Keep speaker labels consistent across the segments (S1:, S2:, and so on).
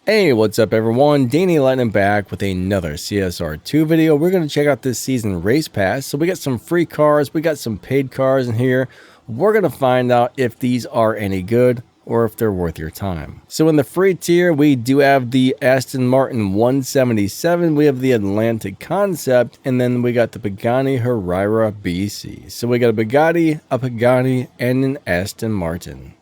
S1: Hey, what's up everyone? Danny Lightning back with another CSR2 video. We're going to check out this season race pass. So we got some free cars, we got some paid cars in here. We're going to find out if these are any good or if they're worth your time. So in the free tier, we do have the Aston Martin 177, we have the Atlantic Concept, and then we got the Pagani Huayra BC. So we got a Bugatti, a Pagani, and an Aston Martin.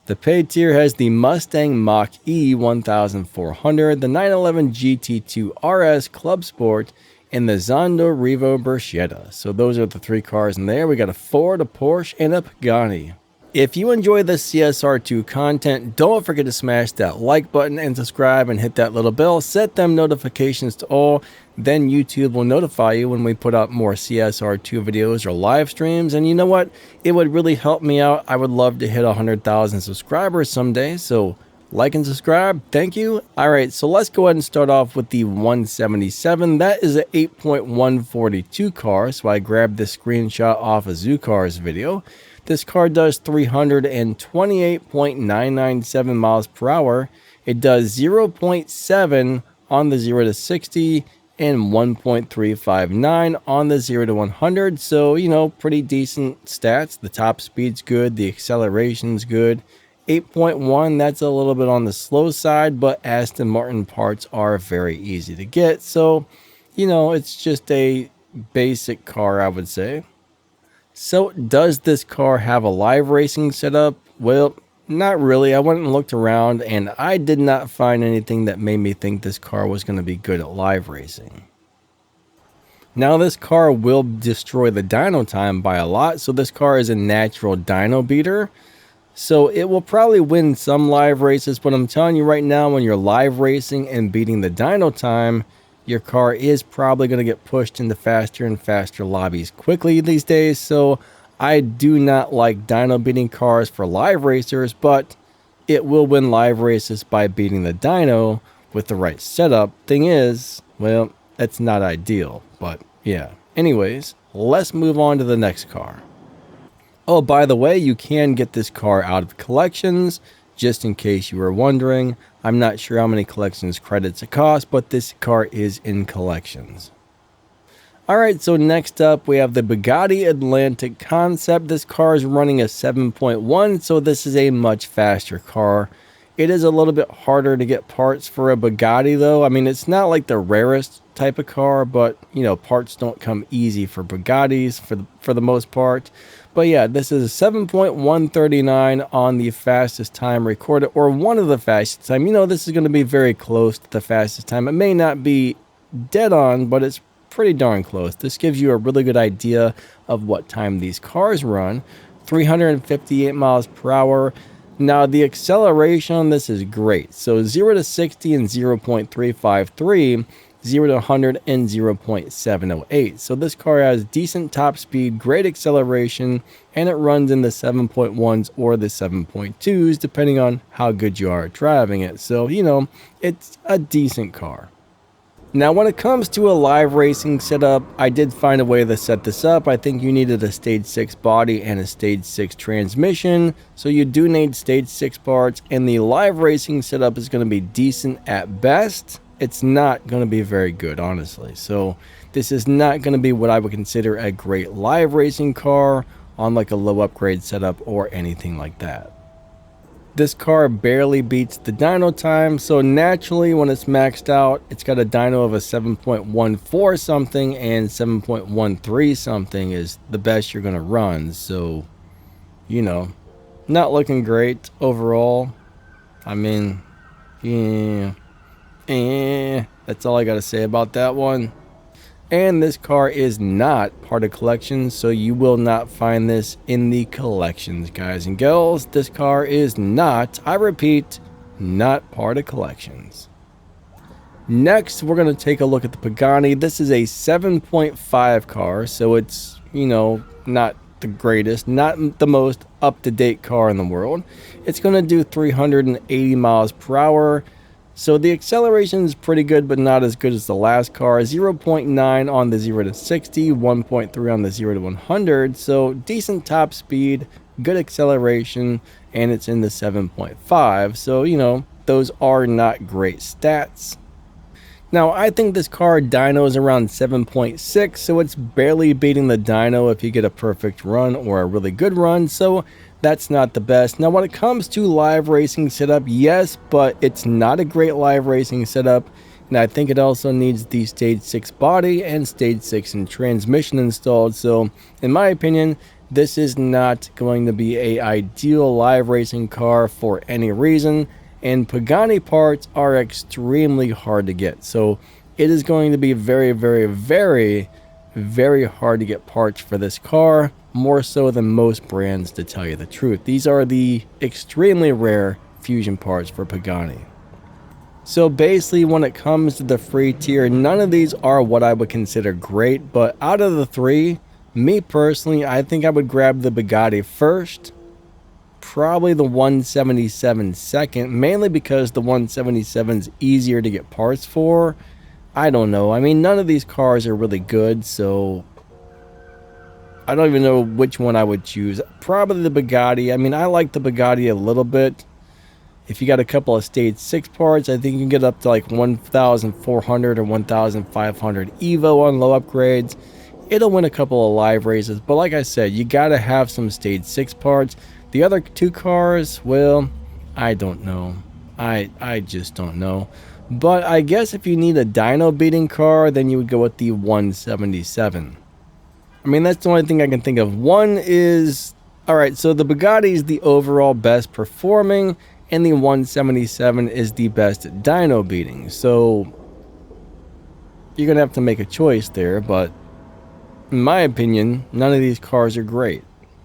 S1: The paid tier has the Mustang Mach E 1400, the 911 GT2 RS Club Sport, and the Zonda Revo Barchetta. So those are the three cars in there. We got a Ford, a Porsche, and a Pagani. If you enjoy this CSR2 content, don't forget to smash that like button and subscribe and hit that little bell. Set them notifications to all. Then YouTube will notify you when we put out more CSR2 videos or live streams. And you know what? It would really help me out. I would love to hit 100,000 subscribers someday. So like and subscribe. Thank you. All right, so let's go ahead and start off with the 177. That is an 8.142 car. So I grabbed this screenshot off a Zoocar's video. This car does 328.997 miles per hour. It does 0.7 on the 0 to 60 and 1.359 on the 0 to 100. So, you know, pretty decent stats. The top speed's good. The acceleration's good. 8.1, that's a little bit on the slow side, but Aston Martin parts are very easy to get. So, you know, it's just a basic car, I would say. So does this car have a live racing setup? Well, not really. I went and looked around and I did not find anything that made me think this car was going to be good at live racing. Now this car will destroy the dyno time by a lot. So this car is a natural dyno beater. So it will probably win some live races, but I'm telling you right now, when you're live racing and beating the dyno time, your car is probably going to get pushed into faster and faster lobbies quickly these days. So I do not like dyno beating cars for live racers, but it will win live races by beating the dyno with the right setup. Thing is, well, that's not ideal, but yeah. Anyways, let's move on to the next car. Oh, by the way, you can get this car out of collections. Just in case you were wondering, I'm not sure how many collections credits it costs, but this car is in collections. Alright, so next up we have the Bugatti Atlantic Concept. This car is running a 7.1, so this is a much faster car. It is a little bit harder to get parts for a Bugatti though. I mean, it's not like the rarest type of car, but you know, parts don't come easy for Bugattis for the most part. But yeah, this is a 7.139 on the fastest time recorded, or one of the fastest time. You know, this is going to be very close to the fastest time. It may not be dead on, but it's pretty darn close. This gives you a really good idea of what time these cars run. 358 miles per hour. Now, the acceleration on this is great. So 0 to 60 in 0.353. 0 to 100 in 0.708. So this car has decent top speed, great acceleration, and it runs in the 7.1s or the 7.2s depending on how good you are at driving it. So, you know, it's a decent car. Now, when it comes to a live racing setup, I did find a way to set this up. I think you needed a stage 6 body and a stage 6 transmission. So you do need stage 6 parts, and the live racing setup is going to be decent at best. It's not going to be very good, honestly. So this is not going to be what I would consider a great live racing car on like a low upgrade setup or anything like that. This car barely beats the dyno time, so naturally when it's maxed out, it's got a dyno of a 7.14 something, and 7.13 something is the best you're going to run. So, you know, not looking great overall. I mean, yeah. That's all I gotta say about that one. And this car is not part of collections, so you will not find this in the collections, guys and girls. This car is not, I repeat, not part of collections. Next, we're going to take a look at the Pagani. This is a 7.5 car, so it's, you know, not the greatest, not the most up-to-date car in the world. It's going to do 380 miles per hour. So the acceleration is pretty good, but not as good as the last car. 0.9 on the 0 to 60, 1.3 on the 0 to 100. So decent top speed, good acceleration, and it's in the 7.5. So, you know, those are not great stats. Now, I think this car dyno is around 7.6, so it's barely beating the dyno if you get a perfect run or a really good run, so that's not the best. Now, when it comes to live racing setup, yes, but it's not a great live racing setup, and I think it also needs the Stage 6 body and Stage 6 and transmission installed, so in my opinion, this is not going to be an ideal live racing car for any reason. And Pagani parts are extremely hard to get, so it is going to be very, very, very, very hard to get parts for this car, more so than most brands, to tell you the truth. These are the extremely rare fusion parts for Pagani. So basically, when it comes to the free tier, none of these are what I would consider great, but out of the three, me personally, I think I would grab the Bugatti first, probably the 177 second, mainly because the 177 is easier to get parts for. I don't know. I mean, none of these cars are really good, so I don't even know which one I would choose. Probably the Bugatti. I mean, I like the Bugatti a little bit. If you got a couple of Stage 6 parts, I think you can get up to like 1,400 or 1,500 Evo on low upgrades. It'll win a couple of live races, but like I said, you gotta have some Stage 6 parts. The other two cars, well, I don't know. I just don't know. But I guess if you need a dyno beating car, then you would go with the 177. I mean, that's the only thing I can think of. One is, alright, so the Bugatti is the overall best performing, and the 177 is the best at dyno beating. So you're going to have to make a choice there, but in my opinion, none of these cars are great.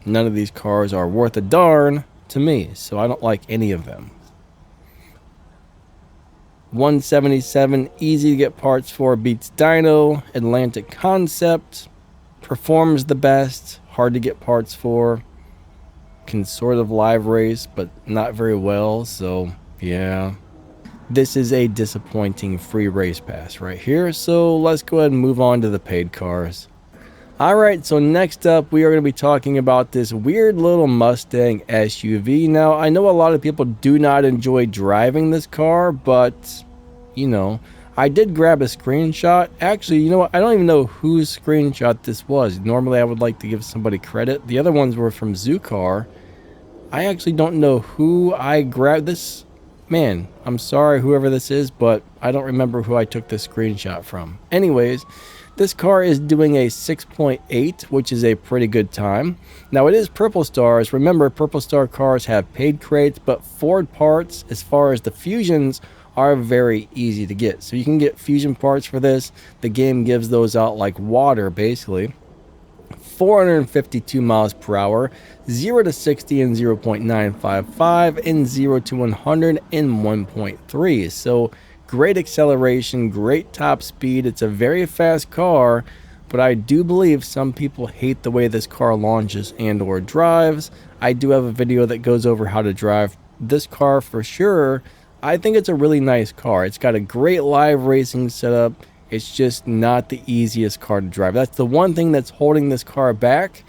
S1: None of these cars are worth a darn to me, so I don't like any of them. 177, easy to get parts for, beats dyno. Atlantic Concept, performs the best, hard to get parts for. Can sort of live race, but not very well, so yeah. This is a disappointing free race pass right here, so let's go ahead and move on to the paid cars. Alright, so next up we are going to be talking about this weird little Mustang SUV. Now, I know a lot of people do not enjoy driving this car, but, you know, I did grab a screenshot. Actually, you know what, I don't even know whose screenshot this was. Normally I would like to give somebody credit. The other ones were from Zoocar. I actually don't know who I grabbed this. Man, I'm sorry whoever this is, but I don't remember who I took this screenshot from. Anyways, this car is doing a 6.8, which is a pretty good time. Now, it is Purple Stars. Remember, Purple Star cars have paid crates, but Ford parts, as far as the Fusions, are very easy to get. So you can get Fusion parts for this. The game gives those out like water, basically. 452 miles per hour, 0 to 60 in 0.955, and 0 to 100 in 1.3. So great acceleration, great top speed. It's a very fast car, but I do believe some people hate the way this car launches and or drives. I do have a video that goes over how to drive this car for sure. I think it's a really nice car. It's got a great live racing setup. It's just not the easiest car to drive. That's the one thing that's holding this car back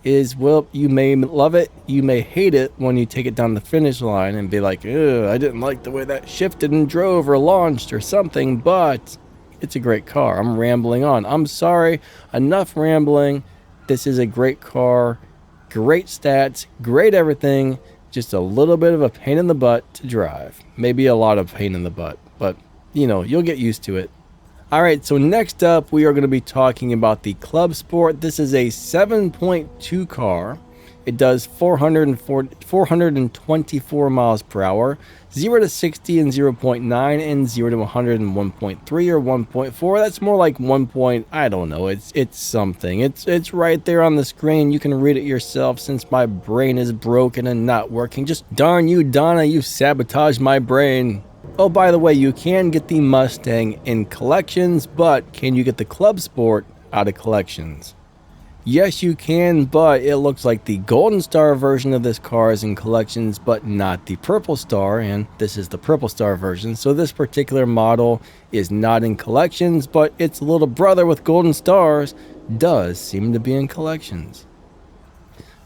S1: is, well, you may love it, you may hate it when you take it down the finish line and be like, ugh, I didn't like the way that shifted and drove or launched or something, but it's a great car. I'm rambling on. I'm sorry. Enough rambling. This is a great car, great stats, great everything, just a little bit of a pain in the butt to drive. Maybe a lot of pain in the butt, but, you know, you'll get used to it. Alright, so next up we are going to be talking about the Club Sport. This is a 7.2 car. It does 424 miles per hour, 0 to 60 in 0.9, and 0 to 100 in 1.3 or 1.4. That's more like 1 point, I don't know, it's something. It's right there on the screen. You can read it yourself since my brain is broken and not working. Just darn you, Donna, you sabotaged my brain. Oh, by the way, you can get the Mustang in collections, but can you get the Club Sport out of collections? Yes, you can, but it looks like the Golden Star version of this car is in collections, but not the Purple Star, and this is the Purple Star version. So this particular model is not in collections, but its little brother with Golden Stars does seem to be in collections.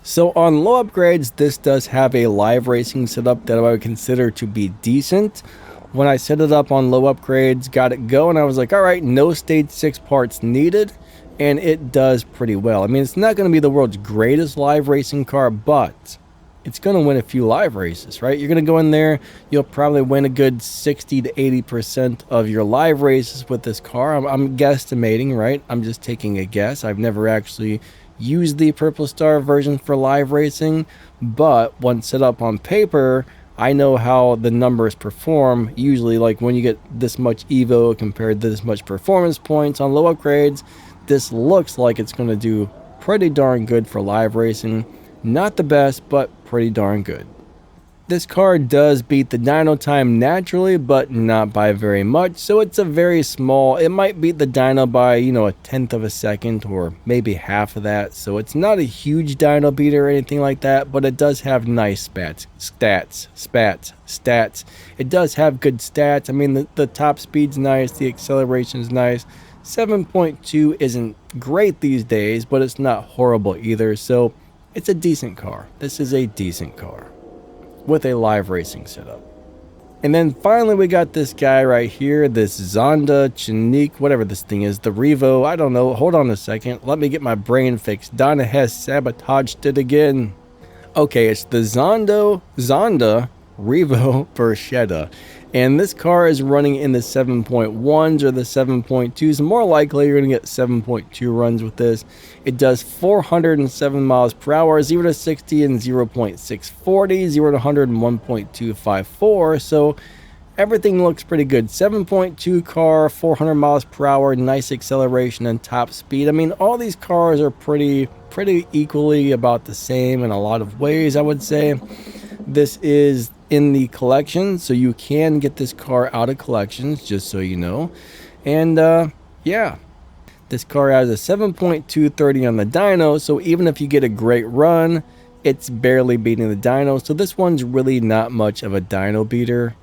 S1: So on low upgrades, this does have a live racing setup that I would consider to be decent. When I set it up on low upgrades, got it going, I was like, all right, no stage 6 parts needed, and it does pretty well. I mean, it's not going to be the world's greatest live racing car, but it's going to win a few live races, right? You're going to go in there, you'll probably win a good 60 to 80% of your live races with this car. I'm guesstimating, right? I'm just taking a guess. I've never actually used the Purple Star version for live racing, but once set up on paper, I know how the numbers perform. Usually, like when you get this much Evo compared to this much performance points on low upgrades, this looks like it's going to do pretty darn good for live racing. Not the best, but pretty darn good. This car does beat the dyno time naturally, but not by very much, so it's a very small, it might beat the dyno by, you know, 1/10 of a second or maybe half of that, so it's not a huge dyno beater or anything like that, but it does have nice stats. It does have good stats. I mean, the top speed's nice, the acceleration's nice. 7.2 isn't great these days, but it's not horrible either, so it's a decent car. This is a decent car with a live racing setup. And then finally we got this guy right here, this Zonda, Chinook, whatever this thing is, the Revo, I don't know, hold on a second, let me get my brain fixed. Donna has sabotaged it again. Okay, it's the Zonda Revo Barchetta. And this car is running in the 7.1s or the 7.2s. More likely you're going to get 7.2 runs with this. It does 407 miles per hour, 0 to 60 in 0.640, 0 to 100 in 1.254. So everything looks pretty good. 7.2 car, 400 miles per hour, nice acceleration and top speed. I mean, all these cars are pretty equally about the same in a lot of ways, I would say. This is in the collection, so you can get this car out of collections, just so you know. And yeah, this car has a 7.230 on the dyno, so even if you get a great run, it's barely beating the dyno. So this one's really not much of a dyno beater,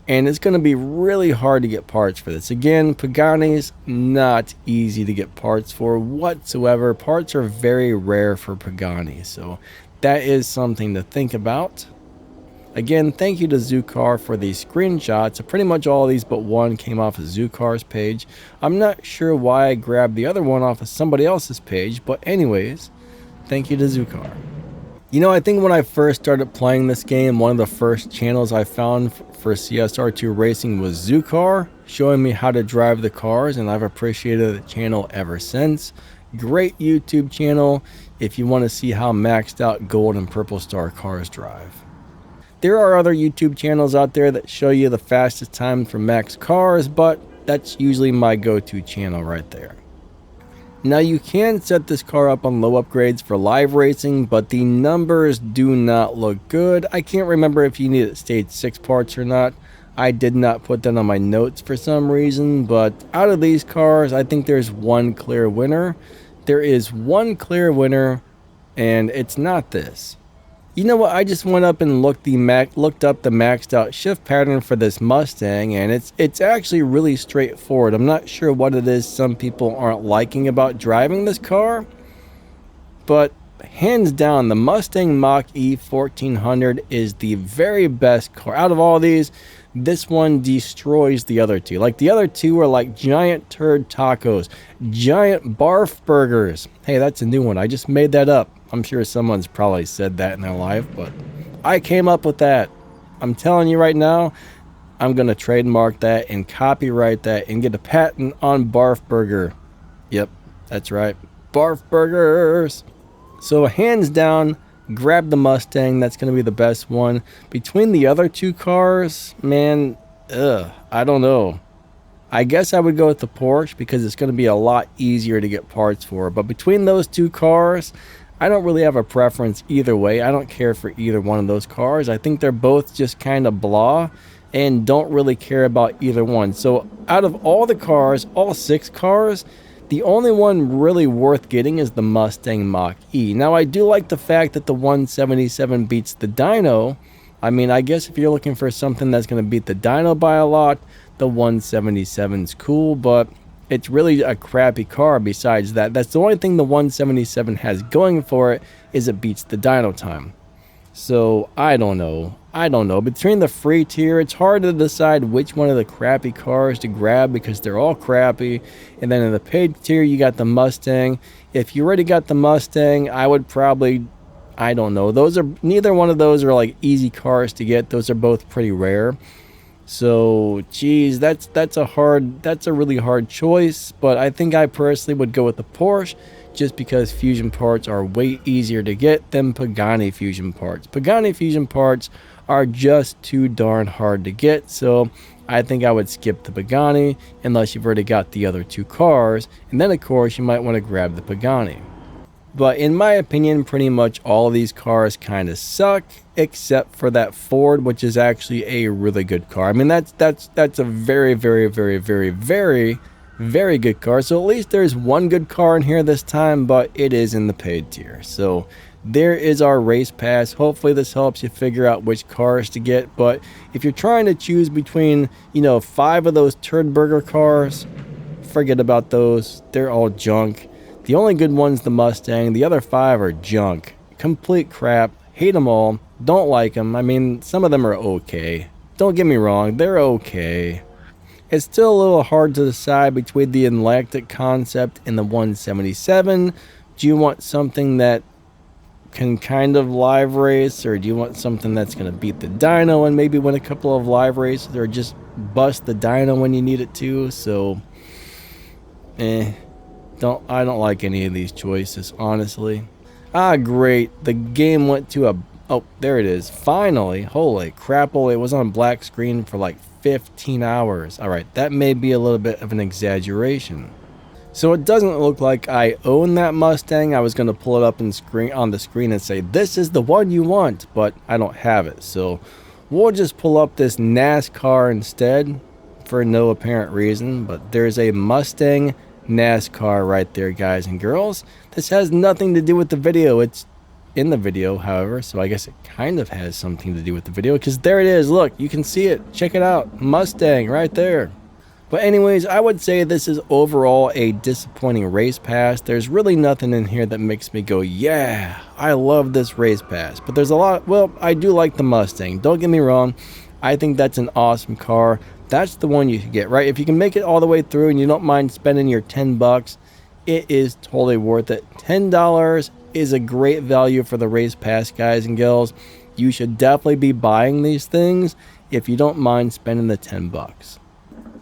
S1: and it's going to be really hard to get parts for this. Again, Pagani's not easy to get parts for whatsoever. Parts are very rare for Pagani, so that is something to think about. Again, thank you to Zoocar for these screenshots. Pretty much all of these but one came off of Zoocar's page. I'm not sure why I grabbed the other one off of somebody else's page, but anyways, thank you to Zoocar. You know, I think when I first started playing this game, one of the first channels I found for CSR2 Racing was Zoocar, showing me how to drive the cars, and I've appreciated the channel ever since. Great YouTube channel if you want to see how maxed out gold and purple star cars drive. There are other YouTube channels out there that show you the fastest time for max cars, but that's usually my go-to channel right there. Now you can set this car up on low upgrades for live racing, but the numbers do not look good. I can't remember if you need stage 6 parts or not. I did not put that on my notes for some reason, but out of these cars, I think there's one clear winner. There is one clear winner, and it's not this. You know what, I just went up and looked up the maxed out shift pattern for this Mustang, and it's actually really straightforward. I'm not sure what it is some people aren't liking about driving this car, but hands down, the Mustang Mach-E 1400 is the very best car. Out of all these, this one destroys the other two. Like, the other two are like giant turd tacos, giant barf burgers. Hey, that's a new one. I just made that up. I'm sure someone's probably said that in their life, but I came up with that. I'm telling you right now, I'm going to trademark that and copyright that and get a patent on barf burger. Yep, that's right. Barf burgers. So hands down, grab the Mustang. That's going to be the best one. Between the other two cars, man, I don't know. I guess I would go with the Porsche because it's going to be a lot easier to get parts for. But between those two cars, I don't really have a preference either way. I don't care for either one of those cars. I think they're both just kind of blah and don't really care about either one. So out of all the cars, all 6 cars, the only one really worth getting is the Mustang Mach-E. Now, I do like the fact that the 177 beats the dyno. I mean, I guess if you're looking for something that's going to beat the dyno by a lot, the 177's cool, but it's really a crappy car. Besides that, that's the only thing the 177 has going for it, is it beats the dyno time. So I don't know. Between the free tier, it's hard to decide which one of the crappy cars to grab because they're all crappy. And then in the paid tier, you got the Mustang. If you already got the Mustang, I would probably, I don't know. Neither one of those are like easy cars to get. Those are both pretty rare. So, geez, that's a really hard choice. But I think I personally would go with the Porsche, just because fusion parts are way easier to get than Pagani fusion parts. Pagani fusion parts are just too darn hard to get, so I think I would skip the Pagani unless you've already got the other two cars, and then of course you might want to grab the Pagani. But in my opinion, pretty much all of these cars kind of suck, except for that Ford, which is actually a really good car. I mean, that's a very, very, very, very, very, very good car. So at least there's one good car in here this time, but it is in the paid tier. So there is our race pass. Hopefully this helps you figure out which cars to get. But if you're trying to choose between, 5 of those turd burger cars, forget about those. They're all junk. The only good one's the Mustang. The other 5 are junk. Complete crap. Hate them all. Don't like them. I mean, some of them are okay. Don't get me wrong. They're okay. It's still a little hard to decide between the Atlantic concept and the 177. Do you want something that can kind of live race, or do you want something that's going to beat the dyno and maybe win a couple of live races, or just bust the dyno when you need it to? So, I don't like any of these choices, honestly. Great. The game went to oh, there it is. Finally. Holy crapple. It was on black screen for like 15 hours. All right, that may be a little bit of an exaggeration. So it doesn't look like I own that Mustang. I was going to pull it up on the screen and say, this is the one you want, but I don't have it. So we'll just pull up this NASCAR instead for no apparent reason, but there's a Mustang NASCAR right there, guys and girls. This has nothing to do with the video. It's in the video, however, so I guess it kind of has something to do with the video, because there it is. Look, you can see it. Check it out. Mustang right there. But anyways, I would say this is overall a disappointing race pass. There's really nothing in here that makes me go, yeah, I love this race pass. But there's a lot. Well, I do like the Mustang. Don't get me wrong. I think that's an awesome car. That's the one you should get, right? If you can make it all the way through and you don't mind spending your $10, it is totally worth it. $10 is a great value for the race pass, guys and girls. You should definitely be buying these things if you don't mind spending the $10.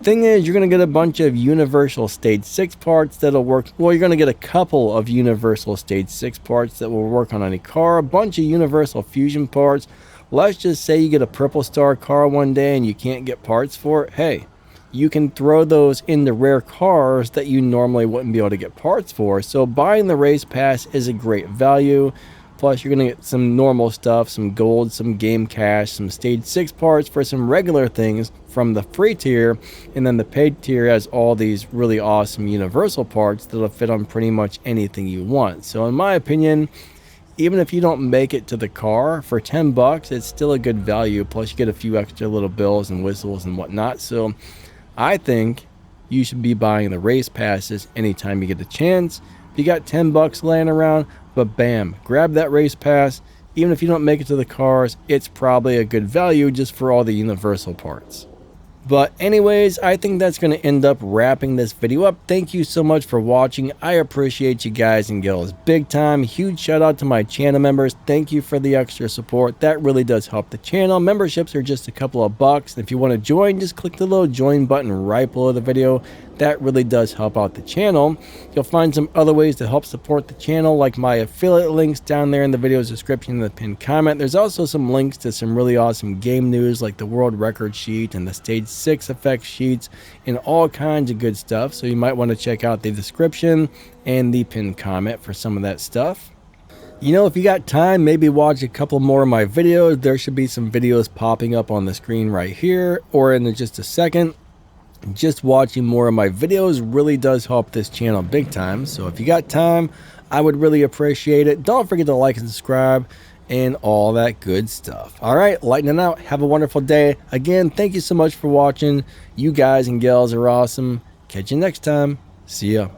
S1: Thing is, you're going to get a bunch of Universal Stage 6 parts that'll work. Well, you're going to get a couple of Universal Stage 6 parts that will work on any car, a bunch of Universal Fusion parts. Let's just say you get a Purple Star car one day and you can't get parts for it. Hey, you can throw those into rare cars that you normally wouldn't be able to get parts for. So buying the race pass is a great value. Plus, you're going to get some normal stuff, some gold, some game cash, some stage 6 parts for some regular things from the free tier. And then the paid tier has all these really awesome universal parts that'll fit on pretty much anything you want. So in my opinion, even if you don't make it to the car, for $10, it's still a good value. Plus, you get a few extra little bells and whistles and whatnot. So I think you should be buying the race passes anytime you get a chance. If you got $10 laying around, but bam, grab that race pass. Even if you don't make it to the cars, it's probably a good value just for all the universal parts. But anyways, I think that's going to end up wrapping this video up. Thank you so much for watching. I appreciate you guys and girls big time. Huge shout out to my channel members. Thank you for the extra support. That really does help the channel. Memberships are just a couple of bucks. If you want to join, just click the little join button right below the video. That really does help out the channel. You'll find some other ways to help support the channel, like my affiliate links down there in the video's description in the pinned comment. There's also some links to some really awesome game news, like the world record sheet and the stage 6 effect sheets and all kinds of good stuff. So you might want to check out the description and the pinned comment for some of that stuff. You know, if you got time, maybe watch a couple more of my videos. There should be some videos popping up on the screen right here or in just a second. Just watching more of my videos really does help this channel big time. So if you got time, I would really appreciate it. Don't forget to like and subscribe and all that good stuff. All right, lightning out. Have a wonderful day. Again, thank you so much for watching. You guys and gals are awesome. Catch you next time. See ya.